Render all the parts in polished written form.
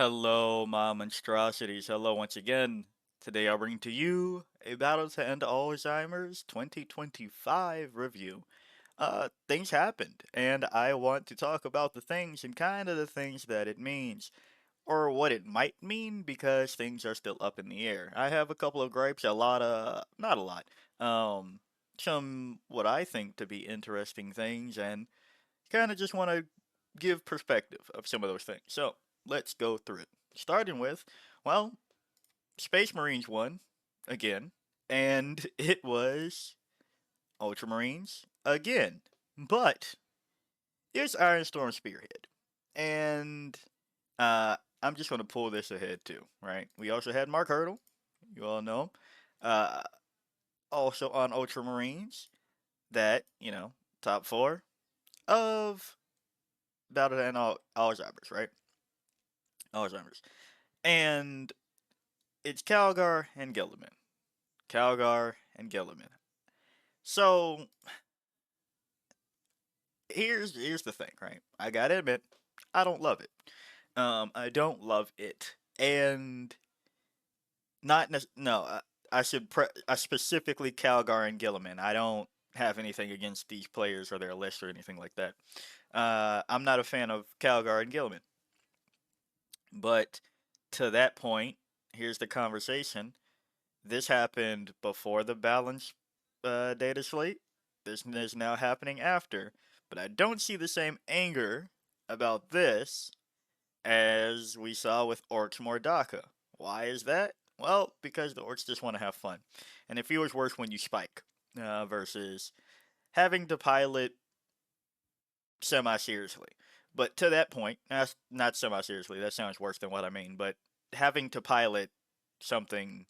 Hello, my monstrosities. Hello once again. Today I bring to you a Battle to End Alzheimer's 2025 review. Things happened, and I want to talk about the things and kind of the things that it means, or what it might mean, because things are still up in the air. I have a couple of gripes, not a lot, um, some what I think to be interesting things, and kind of just want to give perspective of some of those things. So let's go through it. Starting with, well, Space Marines won again, and it was Ultramarines again. But here's Iron Storm Spearhead, and I'm just gonna pull this ahead too, right? We also had Mark Hurdle, you all know, him. Also on Ultramarines, that top four of Battle and Alzheimer's, right? Alzheimer's. And it's Calgar and Gilliman. Calgar and Gilliman. So here's the thing, right? I gotta admit, I don't love it. I don't love it, and not no. I specifically Calgar and Gilliman. I don't have anything against these players or their list or anything like that. I'm not a fan of Calgar and Gilliman, but to that point, here's the conversation. This happened before the balance data slate. This is now happening after. But I don't see the same anger about this as we saw with Orcs Mordaka. Why is that? Well, because the Orcs just want to have fun. And it feels worse when you spike versus having to pilot semi seriously. But to that point, not semi seriously, that sounds worse than what I mean, but having to pilot something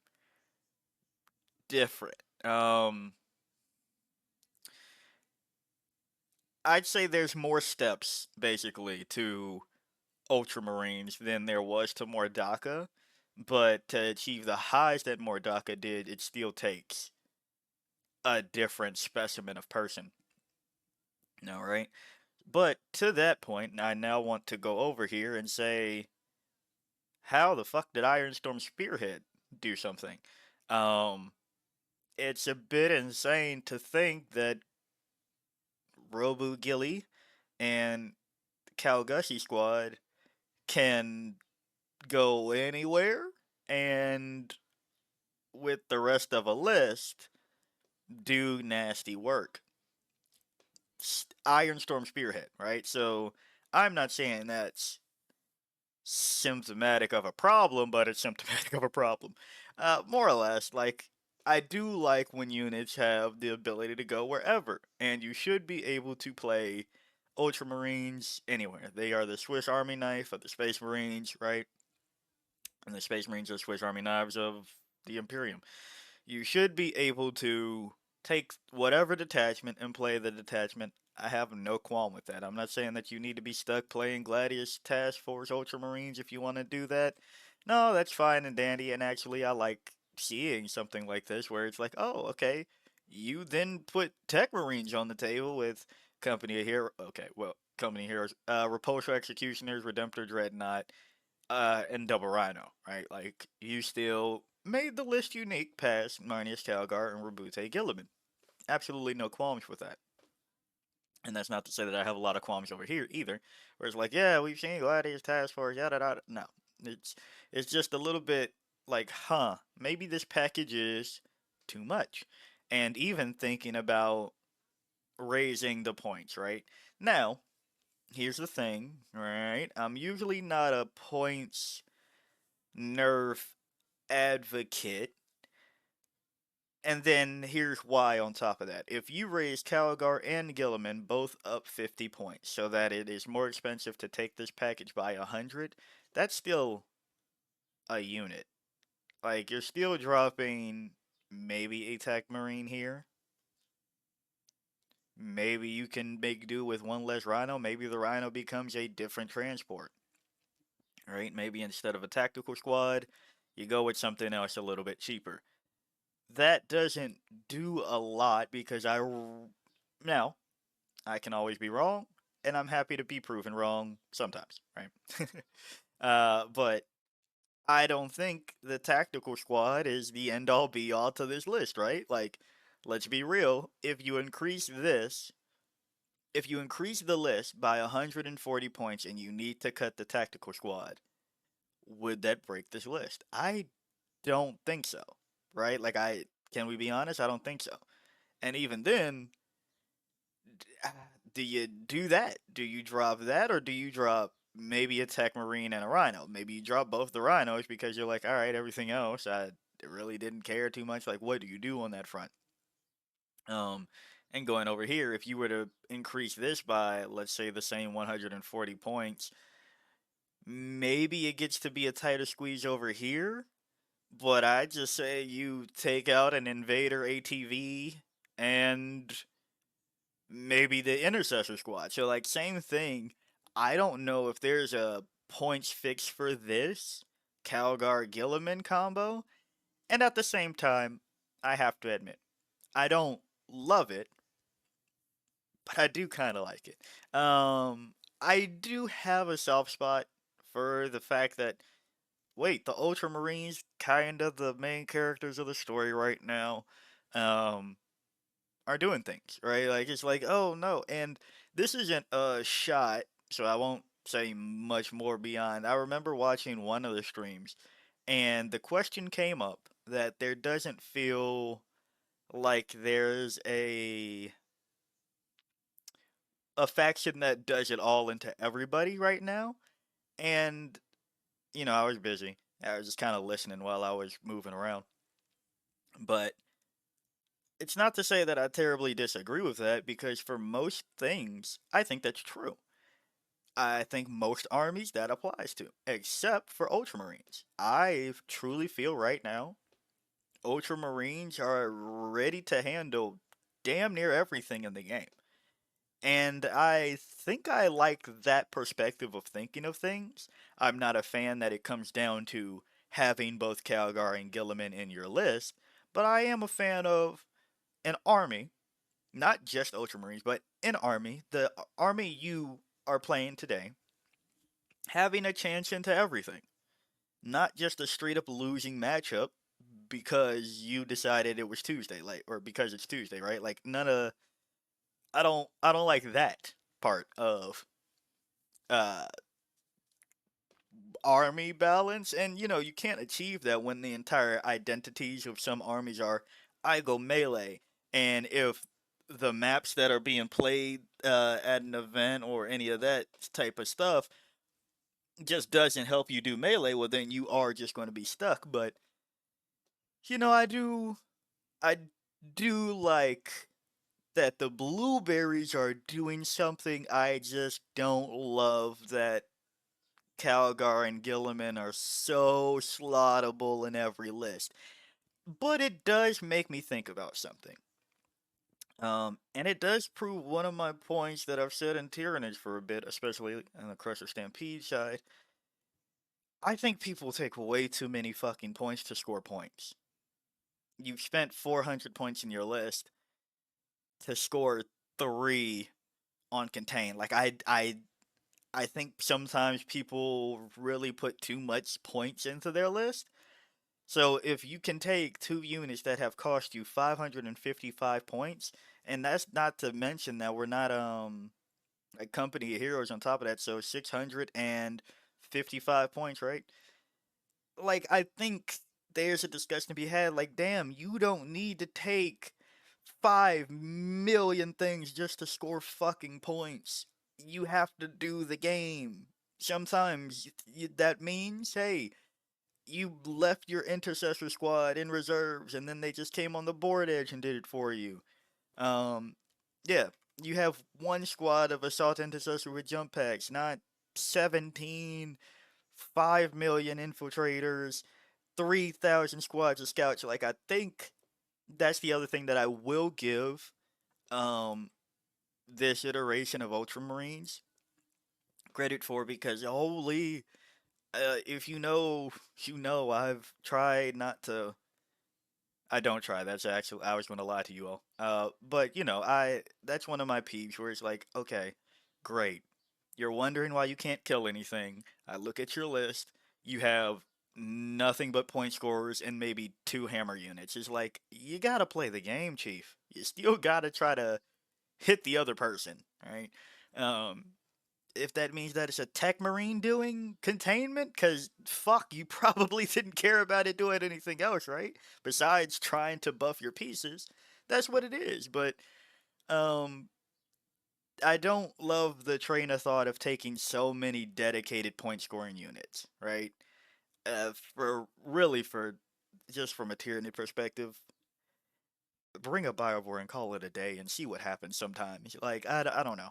different. I'd say there's more steps basically to Ultramarines than there was to Mordaka, but to achieve the highs that Mordaka did, it still takes a different specimen of person. No, right? But to that point, I now want to go over here and say, how the fuck did Ironstorm Spearhead do something? Um, it's a bit insane to think that Robu Gilly and Calgushy squad can go anywhere and with the rest of a list do nasty work. Iron Storm Spearhead, right? So I'm not saying that's symptomatic of a problem, but it's symptomatic of a problem. More or less, like, I do like when units have the ability to go wherever, and you should be able to play Ultramarines anywhere. They are the Swiss Army knife of the Space Marines, right? And the Space Marines are Swiss Army knives of the Imperium. You should be able to take whatever detachment and play the detachment. I have no qualm with that. I'm not saying that you need to be stuck playing Gladius Task Force Ultramarines if you want to do that. No, that's fine and dandy, and actually I like seeing something like this where it's like, oh, okay, you then put Tech Marines on the table with Company of Heroes. Okay, well, Company of Heroes, Repulsor Executioners, Redemptor Dreadnought, and Double Rhino, right? Like, you still made the list unique past Marnius Calgar and Rabute Gilliman. Absolutely no qualms with that. And that's not to say that I have a lot of qualms over here either. Where it's like, yeah, we've seen Gladius Task Force, yada yada. No, it's it's just a little bit like, huh, maybe this package is too much. And even thinking about raising the points, right? Now, here's the thing, right? I'm usually not a points nerf advocate. And then here's why on top of that. If you raise Caligar and Gilliman both up 50 points so that it is more expensive to take this package by 100, that's still a unit. Like, you're still dropping maybe a Tech Marine here. Maybe you can make do with one less Rhino. Maybe the Rhino becomes a different transport. Right? Maybe instead of a tactical squad, you go with something else a little bit cheaper. That doesn't do a lot because now I can always be wrong, and I'm happy to be proven wrong sometimes, right? But I don't think the tactical squad is the end all be all to this list, right? Like, let's be real. If you increase the list by 140 points and you need to cut the tactical squad, would that break this list? I don't think so, right? Can we be honest? I don't think so. And even then, do you do that? Do you drop that, or do you drop maybe a Tech Marine and a Rhino? Maybe you drop both the Rhinos because you're like, all right, everything else, I really didn't care too much. Like, what do you do on that front? Um, and going over here, if you were to increase this by, let's say, the same 140 points, maybe it gets to be a tighter squeeze over here. But I just say you take out an Invader ATV and maybe the Intercessor squad. So, like, same thing. I don't know if there's a points fix for this Calgar Gilliman combo. And at the same time, I have to admit, I don't love it, but I do kind of like it. I do have a soft spot for the fact that, wait, the Ultramarines kind of the main characters of the story right now. Um, are doing things, right? Like it's like, oh no, and this isn't a shot, so I won't say much more beyond. I remember watching one of the streams, and the question came up that there doesn't feel like there's a faction that does it all into everybody right now. And I was busy. I was just kind of listening while I was moving around. But it's not to say that I terribly disagree with that because for most things, I think that's true. I think most armies that applies to, except for Ultramarines. I truly feel right now Ultramarines are ready to handle damn near everything in the game. And I think I like that perspective of thinking of things. I'm not a fan that it comes down to having both Calgar and Gilliman in your list, but I am a fan of an army, not just Ultramarines, but an army, the army you are playing today, having a chance into everything. Not just a straight up losing matchup because you decided it was Tuesday, like, or because it's Tuesday, right? Like none of I don't like that part of uh army balance, and you can't achieve that when the entire identities of some armies are I go melee, and if the maps that are being played at an event or any of that type of stuff just doesn't help you do melee, well then you are just going to be stuck. But I do like that the blueberries are doing something. I just don't love that Calgar and Gilliman are so slottable in every list. But it does make me think about something. And it does prove one of my points that I've said in Tyrannage for a bit, especially on the Crusher Stampede side. I think people take way too many fucking points to score points. You've spent 400 points in your list to score 3 on Contain. Like, I think sometimes people really put too much points into their list. So if you can take 2 units that have cost you 555 points, and that's not to mention that we're not a company of heroes on top of that, so 655 points, right? Like I think there's a discussion to be had. Like, damn, you don't need to take 5 million things just to score fucking points. You have to do the game. Sometimes that means, hey, you left your intercessor squad in reserves and then they just came on the board edge and did it for you. Um, yeah, you have one squad of assault intercessor with jump packs, not 17, 5 million infiltrators, 3,000 squads of scouts. Like, I think that's the other thing that I will give um, this iteration of Ultramarines credit for because holy, if I've tried not to. I don't try. That's actually I was going to lie to you all. But I that's one of my peeves where it's like, okay, great. You're wondering why you can't kill anything. I look at your list. You have nothing but point scorers and maybe two hammer units. It's like, you gotta play the game, Chief. You still gotta try to hit the other person, right? Um, if that means that it's a tech marine doing containment, because fuck, you probably didn't care about it doing anything else, right? Besides trying to buff your pieces, that's what it is. But um, I don't love the train of thought of taking so many dedicated point scoring units, right? For really, for just from a tyranny perspective, bring a Biowar and call it a day and see what happens sometimes. Like, I don't know.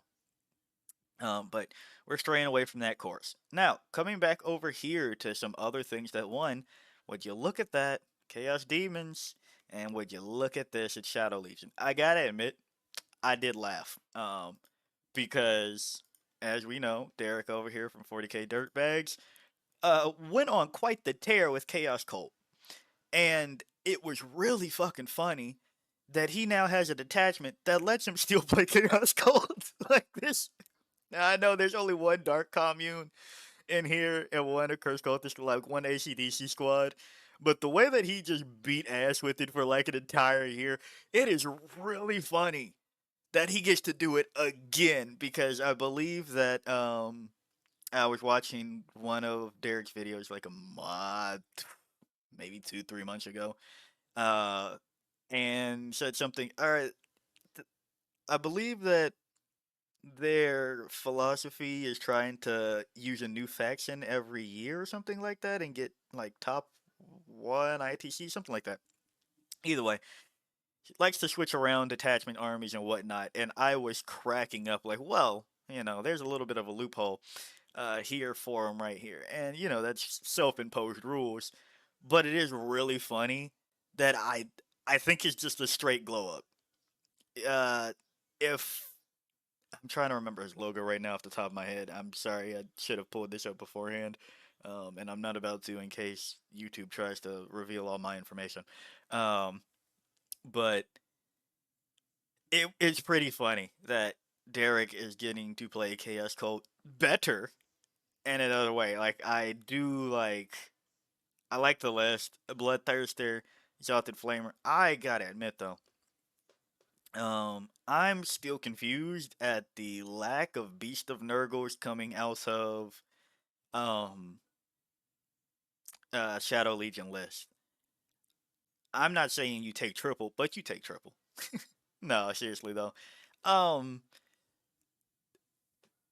But we're straying away from that course. Now, coming back over here to some other things that won, would you look at that, Chaos Demons, and would you look at this at Shadow Legion? I gotta admit, I did laugh. Because, as we know, Derek over here from 40K Dirtbags, went on quite the tear with Chaos Cult. And it was really fucking funny that he now has a detachment that lets him still play Chaos Cult like this. Now, I know there's only one Dark Commune in here and one of Curse Cultist, like one ACDC squad. But the way that he just beat ass with it for like an entire year, it is really funny that he gets to do it again, because I believe that I was watching one of Derek's videos like a month, maybe 2 3 months ago, uh, and said something. All right, I believe that their philosophy is trying to use a new faction every year or something like that and get like top one ITC, something like that. Either way, likes to switch around detachment armies and whatnot, and I was cracking up like, well, there's a little bit of a loophole here for him right here, and that's self-imposed rules, but it is really funny that I think it's just a straight glow up. Uh, if I'm trying to remember his logo right now off the top of my head, I'm sorry, I should have pulled this up beforehand, and I'm not about to in case YouTube tries to reveal all my information. Um, but it's pretty funny that Derek is getting to play Chaos Cult better in another way. Like I like the list. Bloodthirster, Exalted Flamer. I gotta admit though, I'm still confused at the lack of Beast of Nurgles coming out of um Shadow Legion list. I'm not saying you take triple, but you take triple. No, seriously though. Um,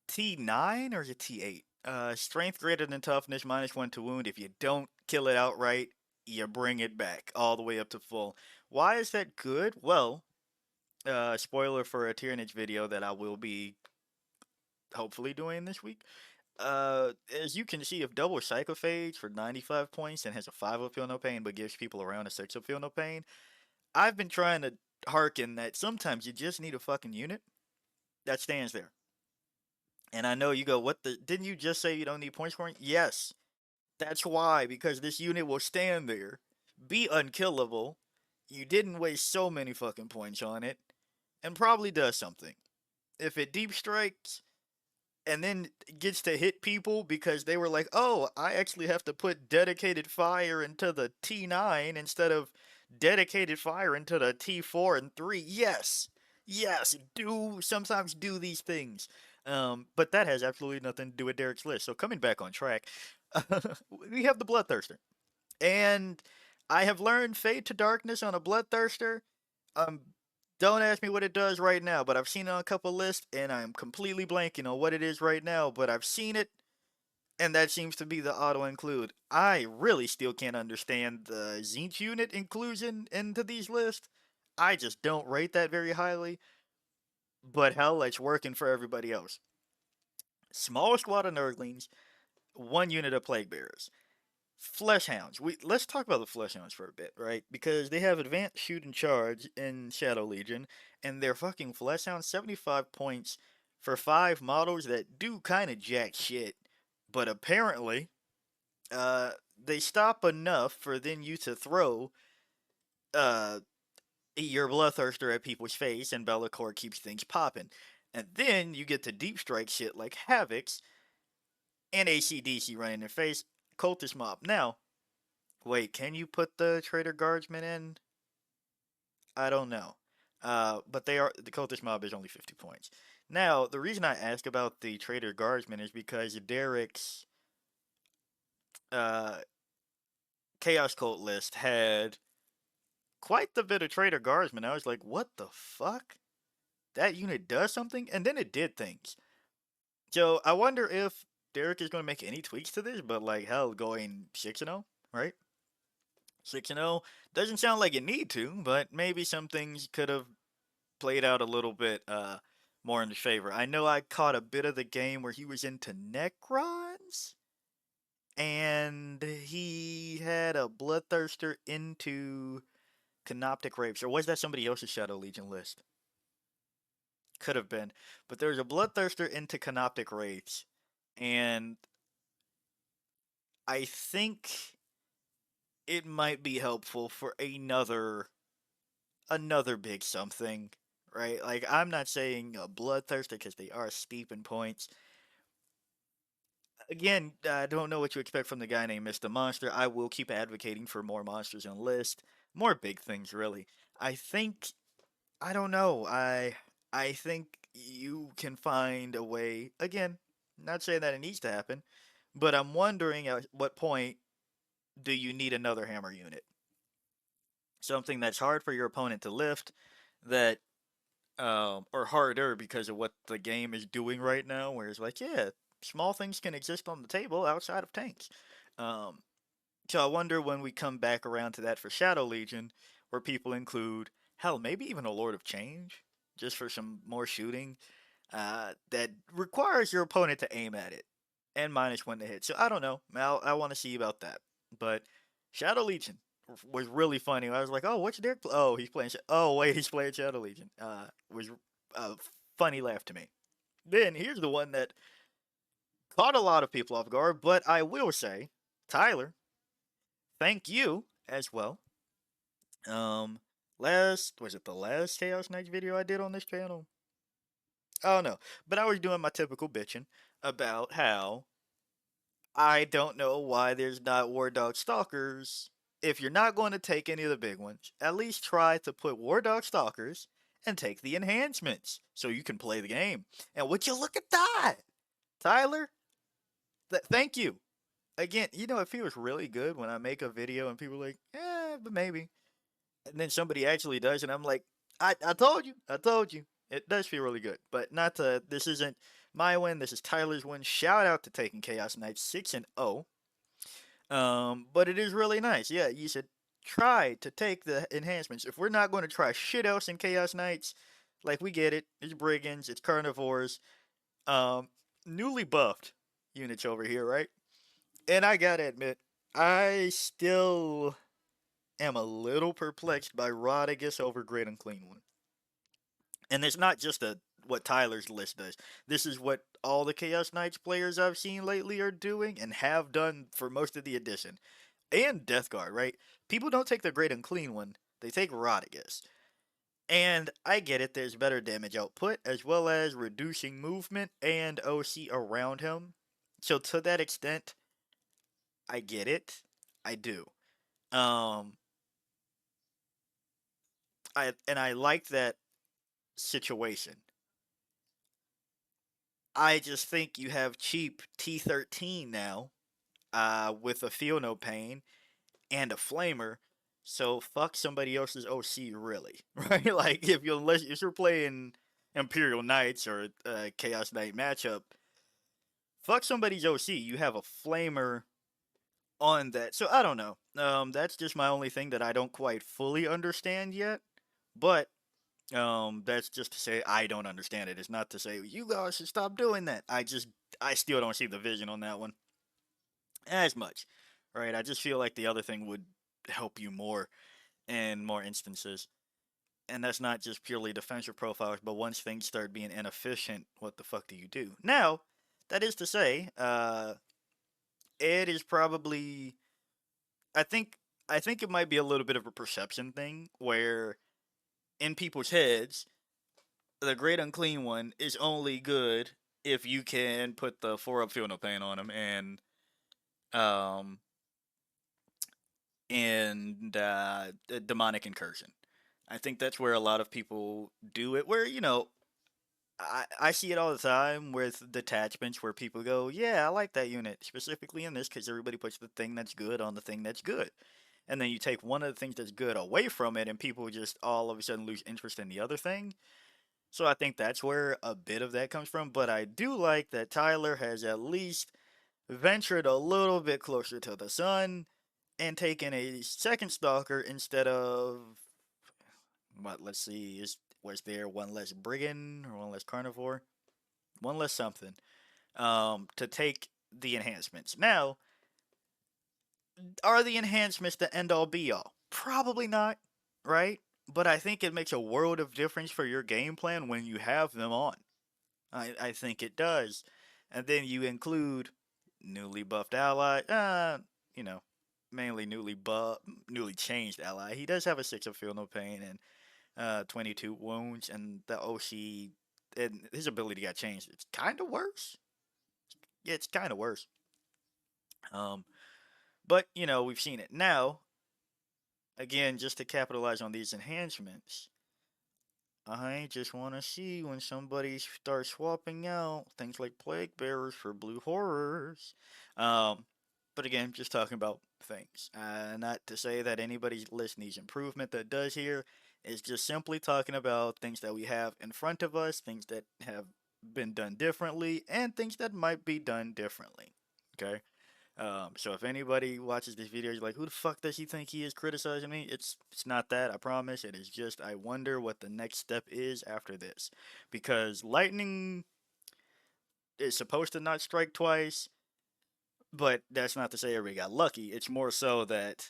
T9 or is it T8? Strength greater than toughness, -1 to wound. If you don't kill it outright, you bring it back all the way up to full. Why is that good? Well, spoiler for a Tyrannage video that I will be hopefully doing this week. As you can see, if double Psychophage for 95 points and has a 5 of Feel No Pain but gives people around a 6 of Feel No Pain, I've been trying to harken that sometimes you just need a fucking unit that stands there. And I know you go, what the? Didn't you just say you don't need point scoring? Yes, that's why, because this unit will stand there, be unkillable. You didn't waste so many fucking points on it, and probably does something. If it deep strikes and then gets to hit people because they were like, oh, I actually have to put dedicated fire into the T9 instead of dedicated fire into the T4 and 3. Yes, yes, do sometimes do these things. But that has absolutely nothing to do with Derek's list. So coming back on track, we have the Bloodthirster. And I have learned Fade to Darkness on a Bloodthirster. Um, don't ask me what it does right now, but I've seen it on a couple lists, and I'm completely blanking on what it is right now, but I've seen it, and that seems to be the auto-include. I really still can't understand the Zinch unit inclusion into these lists. I just don't rate that very highly, but hell, it's working for everybody else. Small squad of Nurglings, one unit of Plague Bearers. Fleshhounds. Let's talk about the Fleshhounds for a bit, right? Because they have advanced shoot and charge in Shadow Legion, and they're fucking Fleshhounds 75 points for 5 models that do kind of jack shit. But apparently, they stop enough for then you to throw uh your Bloodthirster at people's face, and Bellacore keeps things popping. And then you get to deep strike shit like Havocs and ACDC running in their face, Cultist Mob. Now, wait, can you put the Traitor Guardsmen in? I don't know. But the Cultist Mob is only 50 points. Now, the reason I ask about the Traitor Guardsmen is because Derek's uh, Chaos Cult list had quite the bit of Traitor Guardsmen. I was like, what the fuck? That unit does something? And then it did things. So I wonder if Derek is going to make any tweaks to this, but like, hell, going 6 and 0, right? 6 and 0 doesn't sound like it need to, but maybe some things could have played out a little bit more in his favor. I know I caught a bit of the game where he was into Necrons, and he had a Bloodthirster into Canoptic Rapes, or was that somebody else's Shadow Legion list? Could have been, but there was a Bloodthirster into Canoptic Rapes, and I think it might be helpful for another big something, right? Like I'm not saying a Bloodthirster because they are steep in points. Again, I don't know what you expect from the guy named Mr. Monster. I will keep advocating for more monsters on the list, more big things really. I think I don't know. I think you can find a way. Again, not saying that it needs to happen, but I'm wondering at what point do you need another hammer unit? Something that's hard for your opponent to lift, that or harder because of what the game is doing right now. Where it's like, yeah, small things can exist on the table outside of tanks. Um, so I wonder when we come back around to that for Shadow Legion, where people include hell, maybe even a Lord of Change, just for some more shooting. That requires your opponent to aim at it and -1 to hit. So I don't know. I want to see about that. But Shadow Legion was really funny. I was like, oh, what's Derek? Oh, he's playing. Oh, wait, he's playing Shadow Legion. Was a funny laugh to me. Then here's the one that caught a lot of people off guard, but I will say, Tyler, thank you as well. Um, last was it the last Chaos Knights video I did on this channel? Oh no, but I was doing my typical bitching about how I don't know why there's not War Dog Stalkers. If you're not going to take any of the big ones, at least try to put War Dog Stalkers and take the enhancements so you can play the game. And would you look at that, Tyler? Thank you again. You know, it feels really good when I make a video and people are like, but maybe, and then somebody actually does, and I'm like, I told you, I told you. It does feel really good, but not to. This isn't my win. This is Tyler's win. Shout out to taking Chaos Knights 6 and 0. But it is really nice. Yeah, you should try to take the enhancements. If we're not going to try shit else in Chaos Knights, like we get it. It's brigands. It's carnivores. Um, Newly buffed units over here, right? And I gotta admit, I still am a little perplexed by Rodigus over Great Unclean One. And it's not just what Tyler's list does. This is what all the Chaos Knights players I've seen lately are doing and have done for most of the edition. And Death Guard, right? People don't take the Great Unclean One, they take Rodigus. And I get it, there's better damage output, as well as reducing movement and OC around him. So to that extent, I get it. I do. Um, I like that situation. I just think you have cheap T13 now, with a Feel No Pain and a Flamer. So fuck somebody else's OC, really, right? Like if you're playing Imperial Knights or a Chaos Knight matchup, fuck somebody's OC. You have a Flamer on that. So I don't know. That's just my only thing that I don't quite fully understand yet. But that's just to say I don't understand it. It's not to say you guys should stop doing that. I still don't see the vision on that one as much. Right? I just feel like the other thing would help you more in more instances. And that's not just purely defensive profiles, but once things start being inefficient, what the fuck do you do? Now, that is to say, it is probably I think I think it might be a little bit of a perception thing where in people's heads the Great Unclean One is only good if you can put the 4-up Feel No Pain on him um and Demonic Incursion. I think that's where a lot of people do it. Where I see it all the time with detachments where people go, yeah, I like that unit specifically in this because everybody puts the thing that's good on the thing that's good. And then you take one of the things that's good away from it, and people just all of a sudden lose interest in the other thing. So I think that's where a bit of that comes from. But I do like that Tyler has at least ventured a little bit closer to the sun and taken a second stalker instead of what? Let's see, is was there one less brigand or one less carnivore, one less something, to take the enhancements. Now, are the enhancements the end all be all? Probably not, right? But I think it makes a world of difference for your game plan when you have them on. I think it does. And then you include newly buffed ally, you know, mainly newly changed ally. He does have a 6 of Feel No Pain and 22 wounds, and the OC, and his ability got changed. It's kind of worse. Yeah, it's kind of worse. Um, but we've seen it now. Again, just to capitalize on these enhancements, I just want to see when somebody starts swapping out things like Plague Bearers for Blue Horrors. Um, but again, just talking about things. Not to say that anybody's list needs improvement that does here. It's just simply talking about things that we have in front of us, things that have been done differently, and things that might be done differently. Okay? So if anybody watches this video, you're like, who the fuck does he think he is criticizing me? It's not that, I promise. It is just I wonder what the next step is after this. Because lightning is supposed to not strike twice, but that's not to say everybody got lucky. It's more so that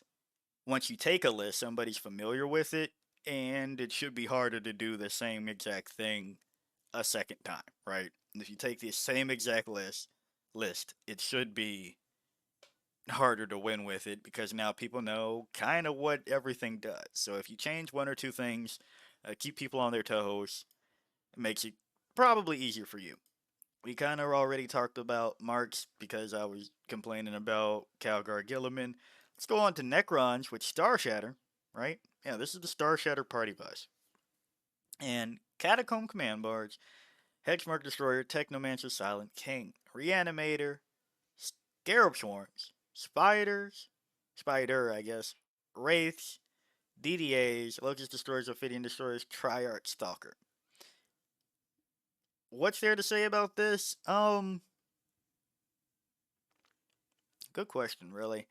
once you take a list, somebody's familiar with it, and it should be harder to do the same exact thing a second time, right? And if you take the same exact list, it should be harder to win with it because now people know kind of what everything does. So if you change one or two things, keep people on their toes, it makes it probably easier for you. We kind of already talked about marks because I was complaining about Calgar Gilliman. Let's go on to Necrons with Star Shatter, right? Yeah, this is the Star Shatter party bus. And Catacomb Command Barge, Hexmark Destroyer, Technomancer, Silent King, Reanimator, Scarab Swarms, Spiders, Spider, I guess, Wraiths, DDAs, Locust Destroyers, Ophidian Destroyers, Triarch Stalker. What's there to say about this? Good question, really.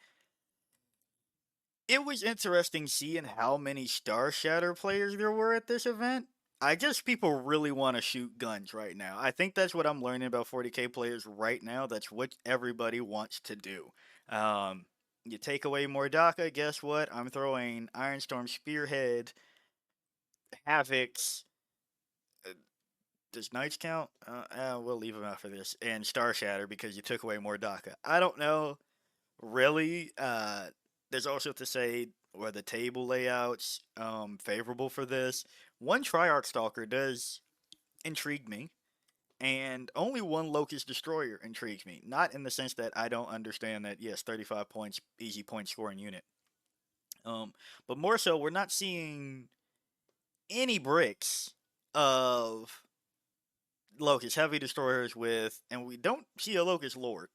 It was interesting seeing how many Star Shatter players there were at this event. I guess people really want to shoot guns right now. I think that's what I'm learning about 40k players right now. That's what everybody wants to do. Um, you take away Mordaka, guess what? I'm throwing Ironstorm Spearhead, Havocs. uh, Does Knights count? We'll leave them out for this. And Star Shatter because you took away Mordaka. I don't know really. There's also to say were the table layouts favorable for this. One Triarch Stalker does intrigue me, and only one Locust Destroyer intrigues me. Not in the sense that I don't understand that yes, 35 points, easy point scoring unit. Um, but more so, we're not seeing any bricks of Locust heavy destroyers with, and we don't see a Locust Lord.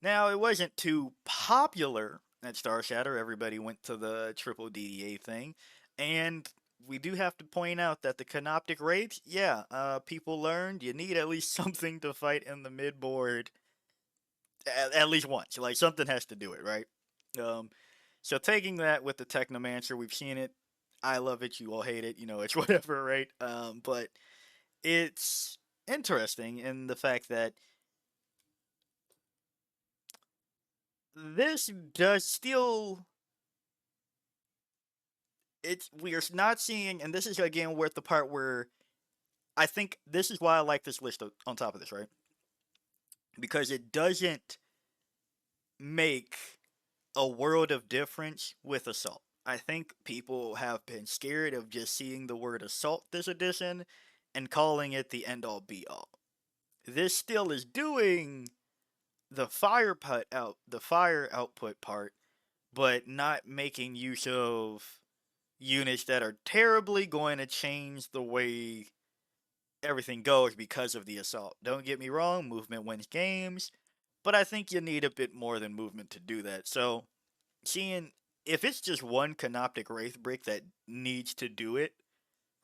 Now, it wasn't too popular at Star Shatter. Everybody went to the triple DDA thing. And we do have to point out that the Canoptic Wraiths, yeah, people learned you need at least something to fight in the mid board at least once. Like, something has to do it, right? Um, so taking that with the Technomancer, we've seen it. I love it. You all hate it. It's whatever, right? But it's interesting in the fact that this does still it's we are not seeing, and this is again where the part where I think this is why I like this list on top of this, right? Because it doesn't make a world of difference with assault. I think people have been scared of just seeing the word assault this edition, and calling it the end all be all. This still is doing the fire output part, but not making use of units that are terribly going to change the way everything goes because of the assault. Don't get me wrong, movement wins games, but I think you need a bit more than movement to do that. So, seeing if it's just one Canoptic Wraith brick that needs to do it,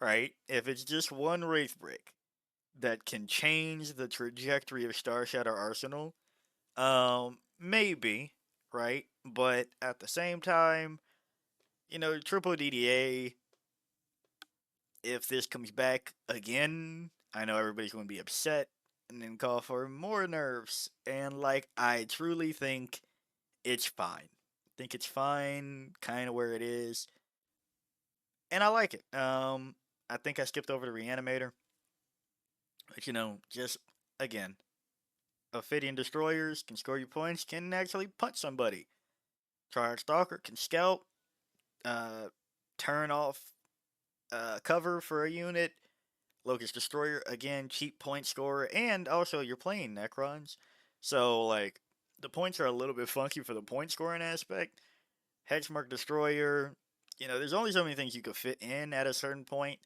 right? If it's just one Wraith brick that can change the trajectory of Star Shatter Arsenal, maybe, right? But at the same time, triple DDA, if this comes back again, I know everybody's going to be upset and then call for more nerfs. And, like, I truly think it's fine. I think it's fine, kind of where it is. And I like it. I think I skipped over the Reanimator. But, just, again, Ophidian Destroyers can score you points, can actually punch somebody. Triarch Stalker can scalp, uh, turn off cover for a unit. Locust Destroyer, again, cheap point scorer, and also you're playing Necrons. So, like, the points are a little bit funky for the point scoring aspect. Hedgemark Destroyer, there's only so many things you could fit in at a certain point.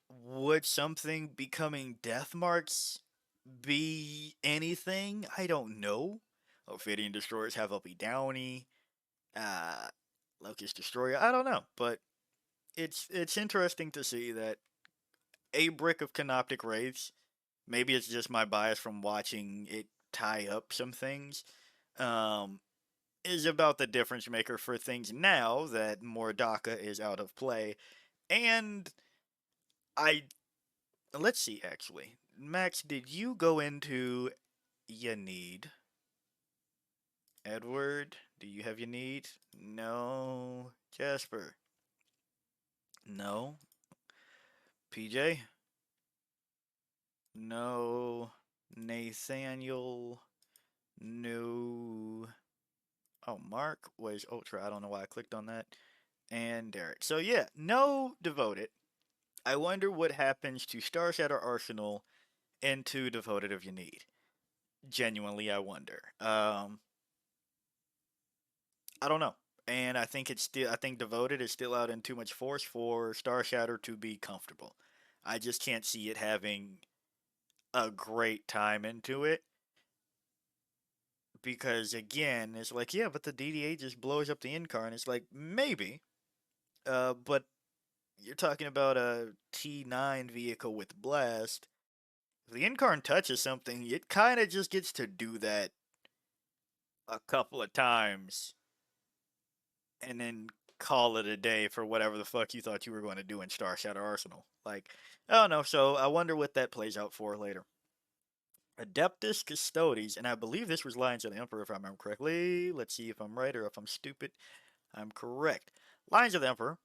Would something becoming Death Marks be anything? I don't know. Ophidian Destroyers have Uppy Downy. Uh, Locust Destroyer, I don't know. But it's interesting to see that a brick of Canoptic Wraiths, maybe it's just my bias from watching it tie up some things, um, is about the difference maker for things now that Mordaka is out of play. And I let's see actually. Max, did you go into you need? Edward, do you have you need? No. Jasper. No. PJ? No. Nathaniel? No. Oh, Mark was Ultra. I don't know why I clicked on that. And Derek. So yeah, no Devoted. I wonder what happens to Star Shatter Arsenal into Devoted if you need. Genuinely, I wonder. I don't know. And I think Devoted is still out in too much force for Star Shatter to be comfortable. I just can't see it having a great time into it. Because again, it's like, yeah, but the DDA just blows up the Incarn. It's like, maybe. But you're talking about a T9 vehicle with Blast. If the Incarn touches something, it kind of just gets to do that a couple of times and then call it a day for whatever the fuck you thought you were going to do in Star Shadow Arsenal. Like, I don't know, so I wonder what that plays out for later. Adeptus Custodes, and I believe this was Lions of the Emperor if I remember correctly. Let's see if I'm right or if I'm stupid. I'm correct. Lions of the Emperor,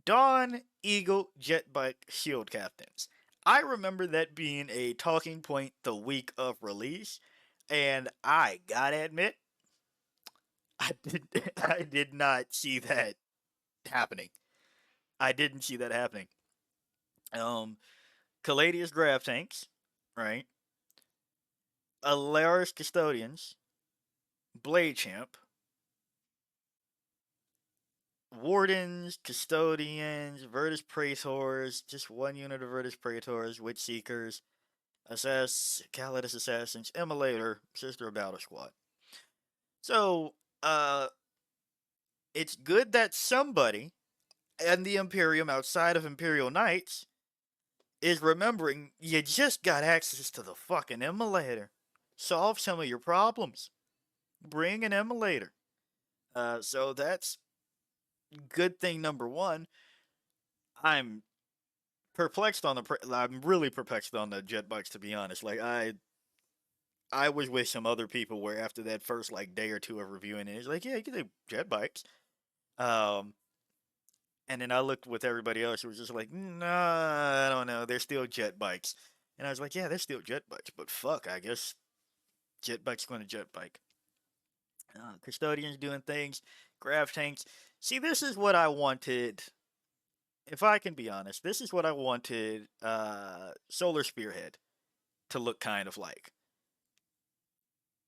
Dawn, Eagle, Jetbike, Shield Captains. I remember that being a talking point the week of release, and I gotta admit, I did I did not see that happening. I didn't see that happening. Um, Caladius Grav Tanks, right? Alaris Custodians, Blade Champ, Wardens, Custodians, Virtus Praetors, just one unit of Virtus Praetors, Witch Seekers, Calidus Assassins, Immolator, Sister of Battle Squad. So, it's good that somebody and the Imperium outside of Imperial Knights is remembering you just got access to the fucking Immolator. Solve some of your problems. Bring an Immolator. So that's good thing number one. I'm I'm really perplexed on the jet bikes, to be honest. Like, I was with some other people where after that first, like, day or two of reviewing it, it's like, yeah, you can do jet bikes. Um, and then I looked with everybody else who was just like, nah, I don't know, they're still jet bikes. And I was like, yeah, they're still jet bikes, but fuck, I guess jet bike's going to jet bike. Custodians doing things, grav tanks. See, this is what I wanted if I can be honest, this is what I wanted Solar Spearhead to look kind of like,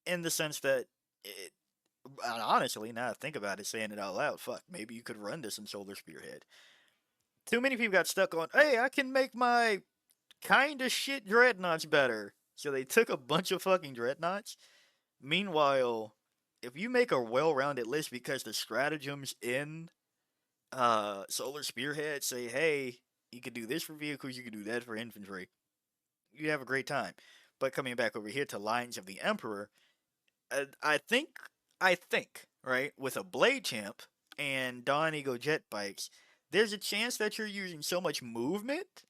in the sense that it, honestly, now I think about it, saying it out loud, fuck, maybe you could run this in Solar Spearhead. Too many people got stuck on, hey, I can make my kind of shit dreadnoughts better. So they took a bunch of fucking dreadnoughts. Meanwhile, if you make a well-rounded list because the stratagems in Solar Spearhead say, hey, you can do this for vehicles, you can do that for infantry, you have a great time. But coming back over here to Lines of the Emperor, I think, right, with a Blade Champ and Dawn Eagle jet bikes, there's a chance that you're using so much movement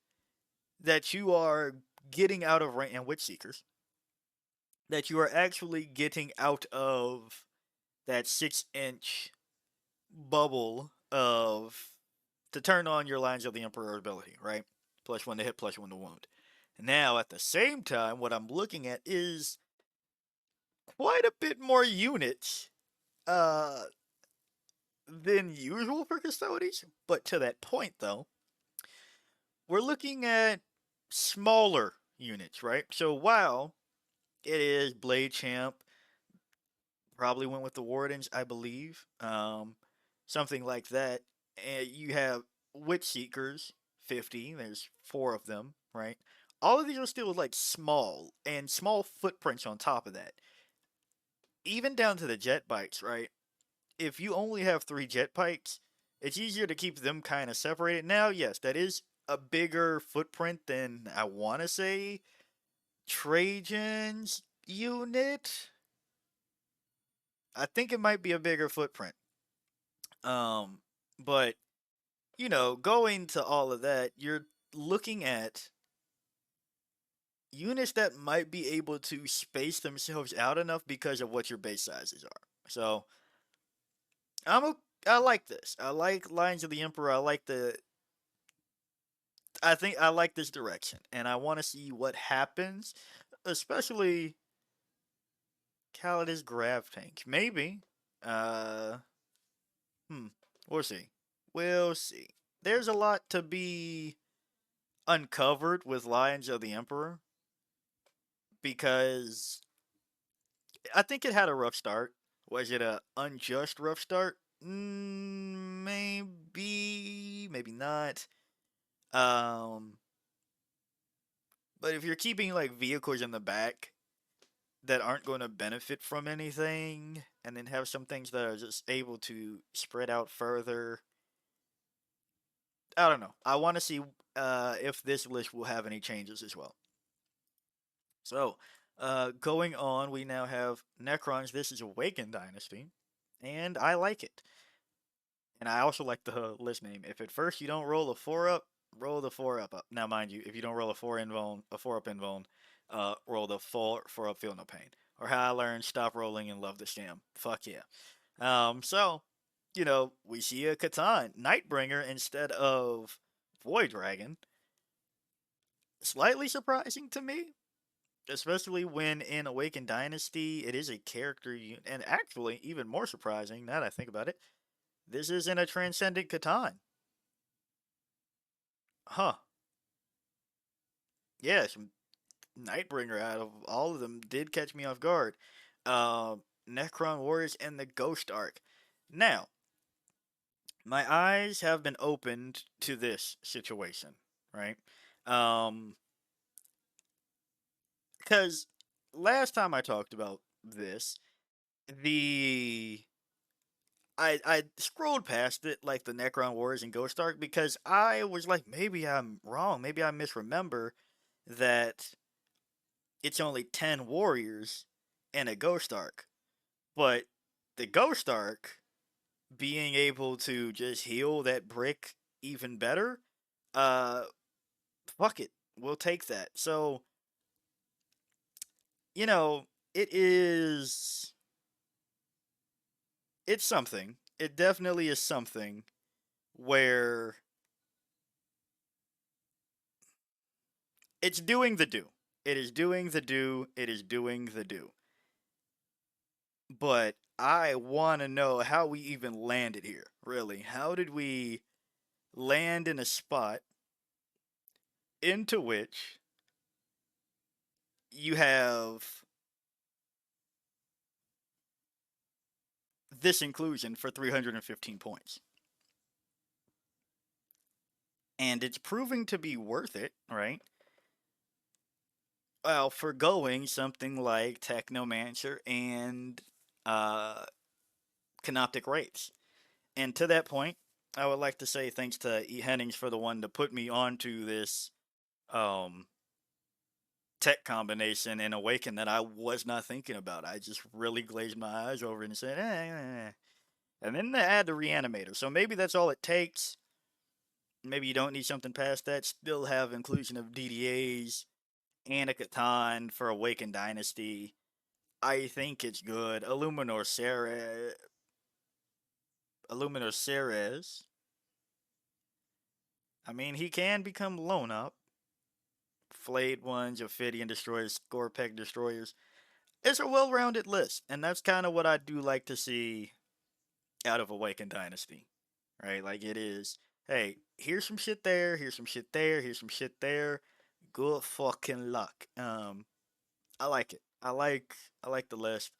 that you are getting out of range, and Witch Seekers, that you are actually getting out of that 6-inch bubble of to turn on your Lines of the Emperor ability, right? +1 to hit, +1 to wound. Now, at the same time, what I'm looking at is quite a bit more units uh, than usual for Custodes. But to that point, though, we're looking at smaller units, right? So while it is Blade Champ, probably went with the Wardens, I believe, something like that. And you have Witch Seekers, 50. There's 4 of them, right? All of these are still like small and small footprints on top of that. Even down to the jet bikes, right? If you only have 3 jet bikes, it's easier to keep them kind of separated. Now, yes, that is a bigger footprint than I want to say Trajan's unit. I think it might be a bigger footprint. Um, but going to all of that, you're looking at units that might be able to space themselves out enough because of what your base sizes are. So I like this. I like Lines of the Emperor. I think I like this direction, and I want to see what happens, especially Calidus Grav Tank. Maybe. Uh, hmm. We'll see. We'll see. There's a lot to be uncovered with Lions of the Emperor because I think it had a rough start. Was it a unjust rough start? Maybe, maybe not. Um, but if you're keeping like vehicles in the back that aren't going to benefit from anything, and then have some things that are just able to spread out further, I don't know. I want to see if this list will have any changes as well. So, going on, we now have Necrons. This is Awakened Dynasty, and I like it. And I also like the list name. If at first you don't roll a 4 up, roll the 4 up. Now, mind you, if you don't roll a 4 invuln, a 4 up invuln, roll the 4 up, feel no pain. Or how I learned, stop rolling and love the scam. Fuck yeah. So, we see a Catan, Nightbringer instead of Void Dragon. Slightly surprising to me, especially when in Awakened Dynasty it is a character, and actually even more surprising now that I think about it, this isn't a Transcendent Catan. Huh. Yes, Nightbringer out of all of them did catch me off guard. Necron Warriors and the Ghost Arc. Now, my eyes have been opened to this situation, right? Um, because last time I talked about this, the I scrolled past it, like the Necron Warriors and Ghost Arc, because I was like, maybe I'm wrong, maybe I misremember that it's only 10 warriors and a Ghost Arc. But the Ghost Arc being able to just heal that brick even better, uh, fuck it, we'll take that. So, you know, it is. It's something. It definitely is something where it's doing the do. It is doing the do. It is doing the do. But I want to know how we even landed here. Really, how did we? land in a spot into which you have this inclusion for 315 points. And it's proving to be worth it, right? Well, forgoing something like Technomancer and uh, Canoptic Wraiths. And to that point, I would like to say thanks to E. Hennings for the one to put me onto this um, tech combination and Awaken that I was not thinking about. I just really glazed my eyes over it and said, And then they add the Reanimator. So maybe that's all it takes. Maybe you don't need something past that. Still have inclusion of DDAs and a Catan for Awakened Dynasty. I think it's good. Illuminor Ceres. I mean, he can become Lone Up. Flayed Ones, Ophidian Destroyers, Scorpec Destroyers. It's a well rounded list, and that's kind of what I do like to see out of Awakened Dynasty. Right? Like it is, hey, here's some shit there, here's some shit there, here's some shit there. Good fucking luck. I like it. I like the list.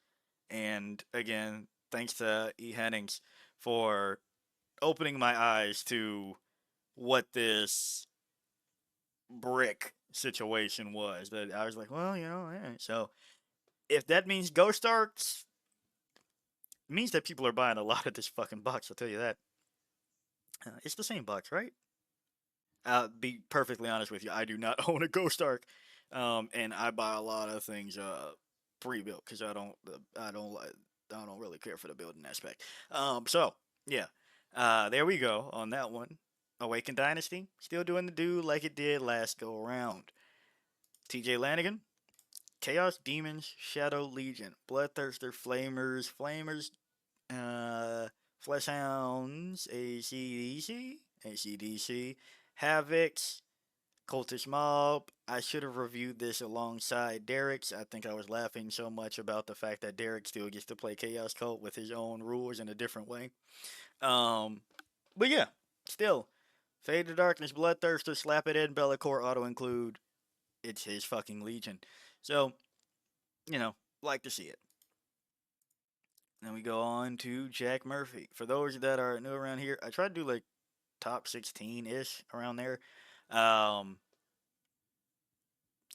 And again, thanks to E. Hennings for opening my eyes to what this brick situation was. That I was like, well, so if that means Ghost Arcs, it means that people are buying a lot of this fucking box. I'll tell you that. It's the same box, right? I'll be perfectly honest with you. I do not own a Ghost Arc, and I buy a lot of things pre-built because I don't really care for the building aspect. So yeah, there we go on that one. Awakened Dynasty still doing the do like it did last go around. T.J. Lanigan, Chaos Demons, Shadow Legion, Bloodthirster, Flamers, uh, Fleshhounds, ACDC, Havocs, Cultish Mob. I should have reviewed this alongside Derek's. I think I was laughing so much about the fact that Derek still gets to play Chaos Cult with his own rules in a different way. Um, but yeah, still, Fade to Darkness, Bloodthirster, Slap It In, Bellacore, auto include. It's his fucking Legion. So, like to see it. Then we go on to Jack Murphy. For those that are new around here, I try to do like top 16 ish around there. Um,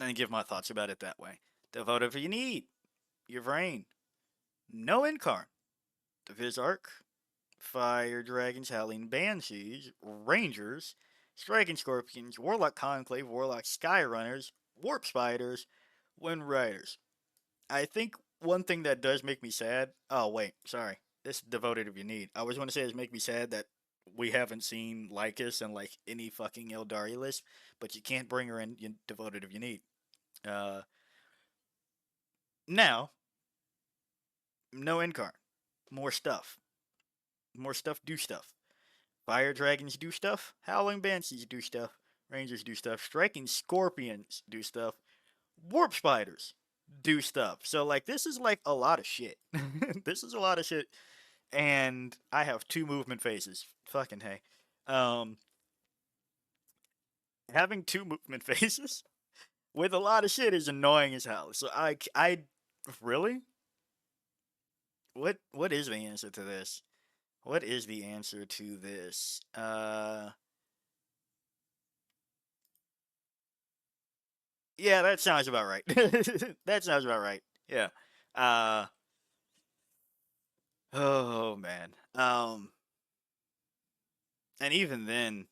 and give my thoughts about it that way. Devote if you need. Your brain. No Incarn. The Vizark. Fire Dragons, Howling Banshees. Rangers. Striking Scorpions. Warlock Conclave. Warlock Skyrunners. Warp Spiders. Wind Riders. I think one thing that does make me sad. Oh wait, sorry. This is devoted if you need. I was going to say it's make me sad that we haven't seen Lycus and like any fucking Eldari list, but you can't bring her in devoted if you need. Uh, Now no Incarn, more stuff, more stuff. Do stuff. Fire dragons do stuff. Howling banshees do stuff. Rangers do stuff. Striking scorpions do stuff. Warp spiders do stuff. So like this is like a lot of shit. This is a lot of shit, and I have two movement phases. Fucking hey. Um, Having two movement phases with a lot of shit is annoying as hell. So I really, what is the answer to this? What is the answer to this? Yeah, that sounds about right. That sounds about right. Yeah. Uh, oh man. And even then,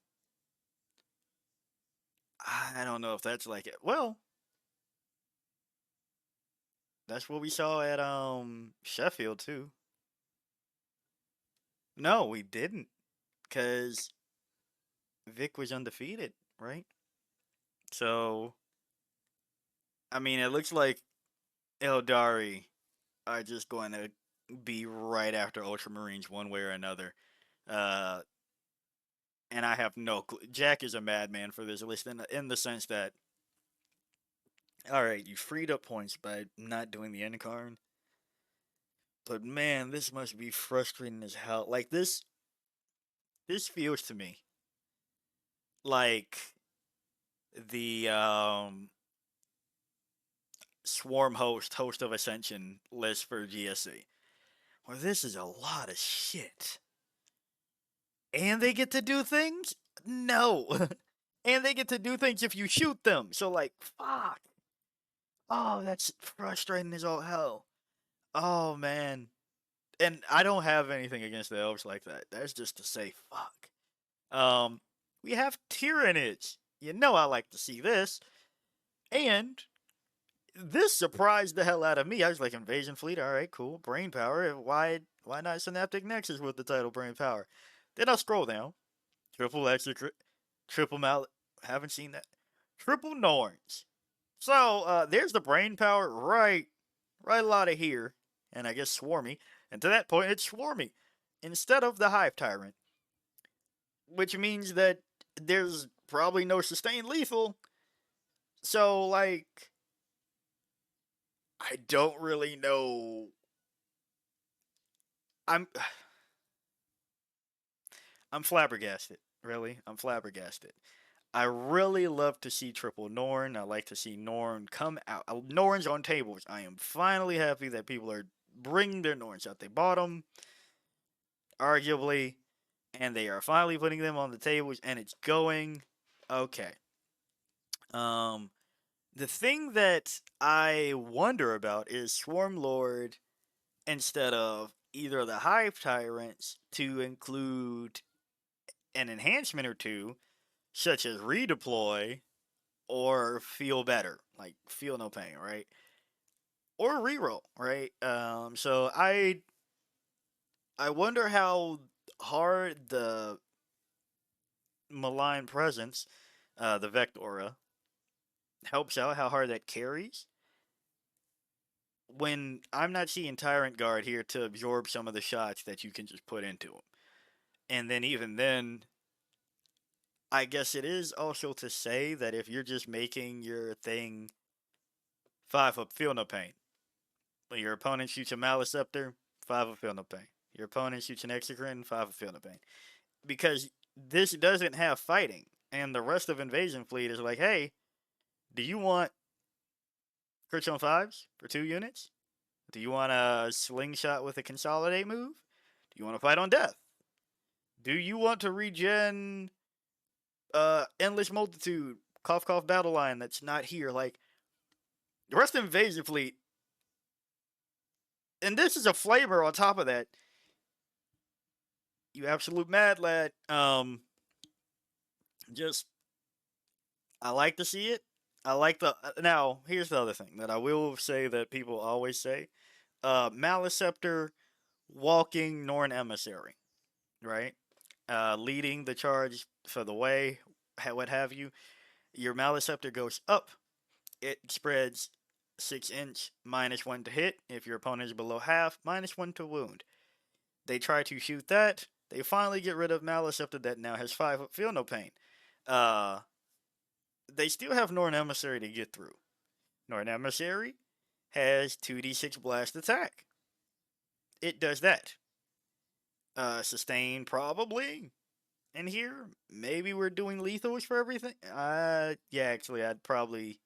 I don't know if that's like it. Well, that's what we saw at Sheffield too. No, we didn't, cause Vic was undefeated, right? So, I mean, it looks like Eldari are just going to be right after Ultramarines one way or another. Uh, and I have no clue. Jack is a madman for this list in the sense that, all right, you freed up points by not doing the end card, but man, this must be frustrating as hell. Like this feels to me. like the Swarm host of Ascension list for GSC. Well, this is a lot of shit. And they get to do things? No. And they get to do things if you shoot them. So like, fuck. Oh, that's frustrating as all hell. Oh man. And I don't have anything against the elves like that. That's just to say fuck. Um, we have tyrannage. You know I like to see this. And this surprised the hell out of me. I was like, Invasion Fleet, alright, cool. Brain power. Why not Synaptic Nexus with the title Brain Power? Then I'll scroll down. Triple extra triple mal haven't seen that. Triple Norns. So there's the brain power right a lot of here. And I guess Swarmy. And to that point it's Swarmy. Instead of the Hive Tyrant. Which means that there's probably no sustained lethal. So like I don't really know. I'm I'm flabbergasted. Really, I'm flabbergasted. I really love to see Triple Norn. I like to see Norn come out. Norns on tables. I am finally happy that people are bringing their Norns out. They bought them, arguably, and they are finally putting them on the tables, and it's going okay. Um, the thing that I wonder about is Swarm Lord instead of either the Hive Tyrants to include an enhancement or two, such as redeploy or feel better, like feel no pain, right? Or reroll, right? So I wonder how hard the malign presence, the Vectora, helps out. How hard that carries. When I'm not seeing Tyrant Guard here to absorb some of the shots that you can just put into him, and then even then, I guess it is also to say that if you're just making your thing 5 up, feel no pain. When your opponent shoots a Maliceptor, 5 up, feel no pain. Your opponent shoots an Exocrine, 5 up, feel no pain. Because this doesn't have fighting, and the rest of Invasion Fleet is like, hey, do you want crits on 5s for 2 units? Do you want a slingshot with a consolidate move? Do you want to fight on death? Do you want to regen endless multitude, cough cough battle line that's not here? Like the rest of Invasion Fleet, and this is a flavor on top of that. You absolute mad lad. Just I like to see it. I like the now. Here's the other thing that I will say that people always say: Maliceptor, walking Norn emissary, right? Leading the charge for the way, what have you. Your Maliceptor goes up. It spreads 6 inch, -1 to hit. If your opponent is below half, -1 to wound. They try to shoot that. They finally get rid of Maliceptor that now has 5 up, feel no pain. Uh, they still have Norn Emissary to get through. Norn Emissary has 2d6 blast attack. It does that. Sustain probably. And here, maybe we're doing lethals for everything. Yeah, actually, I'd probably.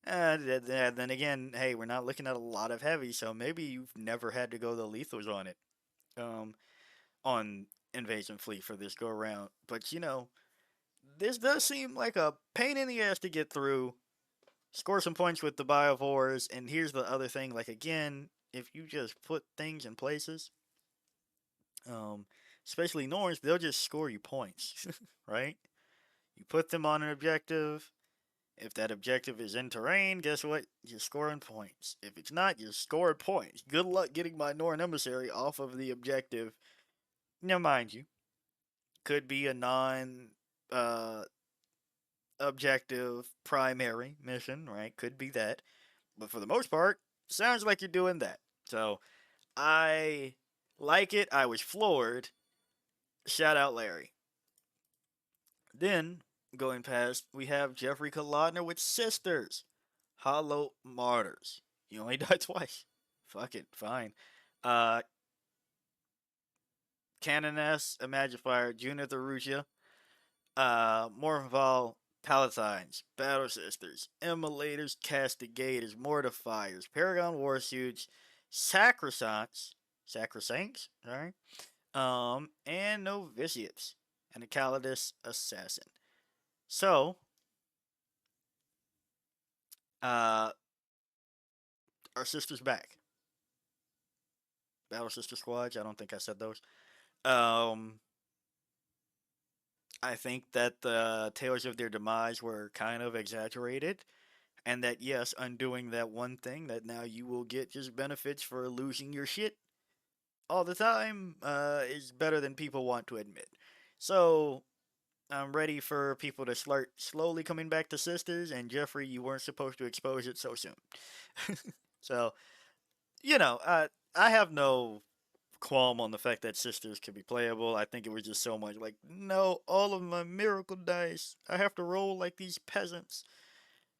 Then again, hey, we're not looking at a lot of heavy, so maybe you've never had to go the lethals on it. On Invasion Fleet for this go around. But this does seem like a pain in the ass to get through. Score some points with the Biovores, and here's the other thing. Like again, if you just put things in places, um, especially Norns, they'll just score you points, right? You put them on an objective. If that objective is in terrain, guess what? You're scoring points. If it's not, you're scoring points. Good luck getting my Norn Emissary off of the objective. Now, mind you, could be a non uh, objective primary mission, right? Could be that. But for the most part, sounds like you're doing that. So I like it. I was floored. Shout out Larry. Then, going past, we have Jeffrey Kalodner with Sisters. Hollow Martyrs. You only die twice. Fuck it, fine. Uh, Canoness, Imagifier, Juna Therusia. Morphle Palatines, Battle Sisters, Immolators, Castigators, Mortifiers, Paragon Warsuits, Sacrosancts, Sacrosancts, sorry, and Novitiates, and a Calidus Assassin. So, uh, our sisters back. Battle Sister Squads, I don't think I said those. Um, I think that the tales of their demise were kind of exaggerated, and that yes, undoing that one thing, that now you will get just benefits for losing your shit all the time, is better than people want to admit. So I'm ready for people to start slowly coming back to sisters. And Jeffrey, you weren't supposed to expose it so soon. So you know, I have no qualm on the fact that sisters could be playable. I think it was just so much like, no, all of my miracle dice, I have to roll like these peasants.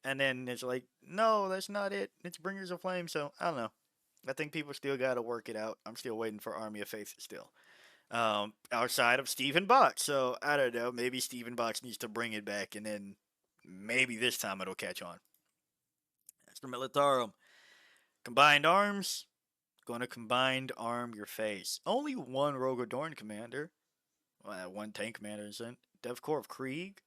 And then it's like, no, that's not it. It's Bringers of Flame. So I don't know. I think people still got to work it out. I'm still waiting for Army of Faith still. Outside of Stephen Box. So I don't know. Maybe Stephen Box needs to bring it back, and then maybe this time it'll catch on. That's the Militarum. Combined arms. Going to combined arm your face. Only one Rogue Adorn commander. Well, one tank commander isn't. Dev Corps of Krieg.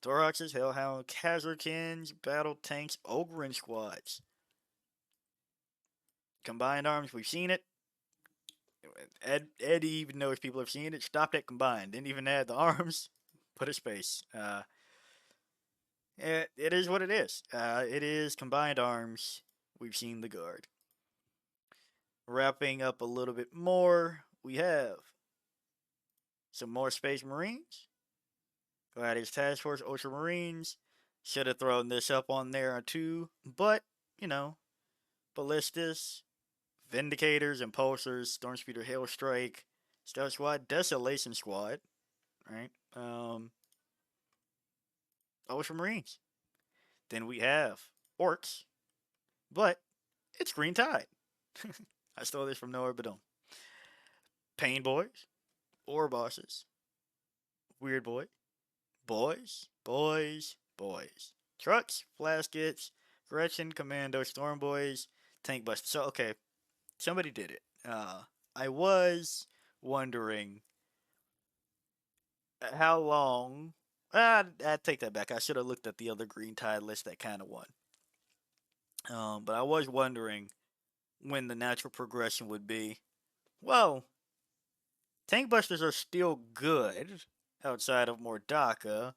Thoraxes, Hellhound, Kazarkins, Battle Tanks, Ogren squads. Combined arms, we've seen it. Eddie even knows people have seen it. Stopped at combined. Didn't even add the arms. Put a space. It is what it is. It is combined arms. We've seen the guard. Wrapping up a little bit more, we have some more Space Marines. Gladius Task Force, Ultramarines. Should have thrown this up on there too, but, you know, Ballistas, Vindicators, Impulsors, Stormspeeder, Hailstrike, Stealth Squad, Desolation Squad, right? Ultramarines. Then we have Orcs, but it's Green Tide. I stole this from nowhere but don't. Pain Boys, Ore Bosses, Weird Boy, Boys. Trucks, Flaskets, Gretchen, Commando, Storm Boys, Tank Busters. So, okay, somebody did it. I was wondering how long. I take that back. I should have looked at the other Green Tide list that kind of won. But I was wondering when the natural progression would be. Well, Tank Busters are still good outside of Mordaka.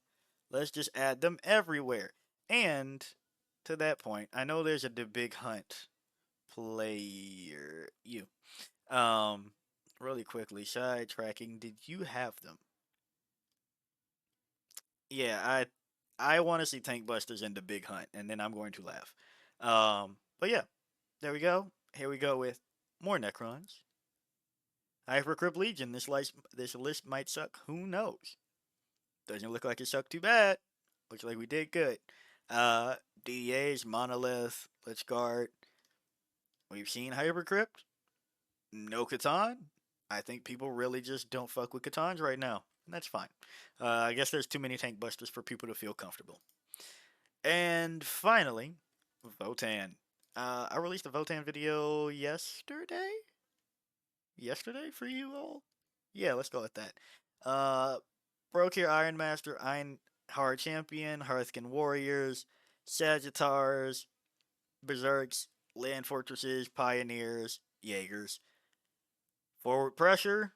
Let's just add them everywhere. And to that point, I know there's a big hunt player. You. Um, really quickly, sidetracking. Did you have them? Yeah, I want to see Tank Busters in the big hunt, and then I'm going to laugh. But yeah, there we go. Here we go with more Necrons. Hypercrypt Legion. This list might suck. Who knows? Doesn't look like it sucked too bad. Looks like we did good. Uh, DAs, Monolith, Let's Guard. We've seen Hypercrypt. No Catan. I think people really just don't fuck with Catans right now. And that's fine. I guess there's too many tank busters for people to feel comfortable. And finally, Votan. I released a Votan video yesterday? Yesterday for you all? Yeah, let's go with that. Broke here Iron Master, Iron Hard Champion, Hearthkin Warriors, Sagittars, Berserks, Land Fortresses, Pioneers, Jaegers. Forward pressure,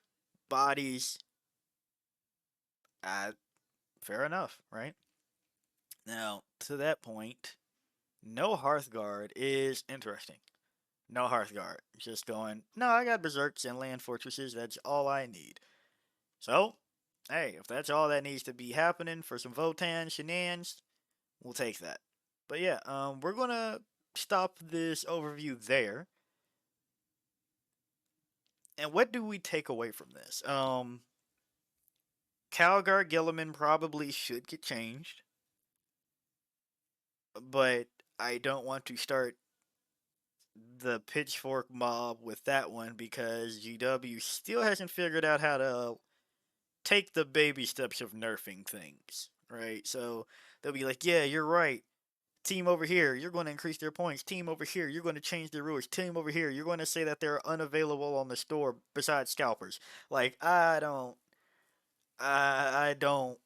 bodies. Uh, Fair enough, right? Now, to that point, no Hearthguard is interesting. No Hearthguard. Just going, no, I got Berserks and Land Fortresses. That's all I need. So, hey, if that's all that needs to be happening for some Votan shenanigans, we'll take that. But yeah, we're gonna stop this overview there. And what do we take away from this? Calgar Gilliman probably should get changed, but I don't want to start the pitchfork mob with that one because GW still hasn't figured out how to take the baby steps of nerfing things, right? So they'll be like, yeah, you're right. Team over here, you're going to increase their points. Team over here, you're going to change their rules. Team over here, you're going to say that they're unavailable on the store besides scalpers. Like, I don't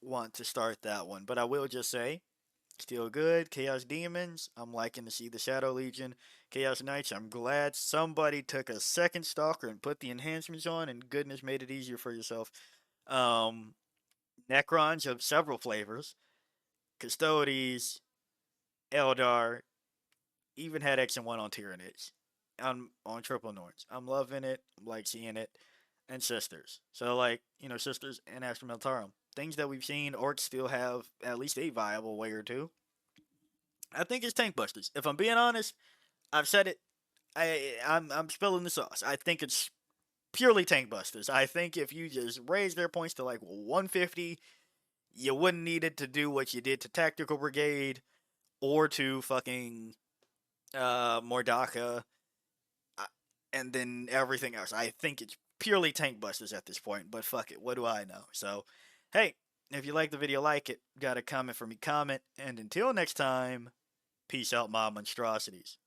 want to start that one, but I will just say, still good. Chaos Demons, I'm liking to see the Shadow Legion. Chaos Knights, I'm glad somebody took a second Stalker and put the enhancements on, and goodness made it easier for yourself. Um, Necrons of several flavors. Custodes, Eldar, even had X and 1 on Tyranids. On Triple Norns. I'm loving it. I'm like seeing it. And Sisters. So, like, Sisters and Astra Militarum. Things that we've seen orcs still have at least a viable way or two. I think it's tank busters. If I'm being honest, I've said it. I'm spilling the sauce. I think it's purely tank busters. I think if you just raise their points to like 150, you wouldn't need it to do what you did to Tactical Brigade or to fucking Mordaka, uh, and then everything else. I think it's purely tank busters at this point, but fuck it, what do I know? So, hey, if you like the video, like it. Got a comment for me, comment, and until next time, peace out, my monstrosities.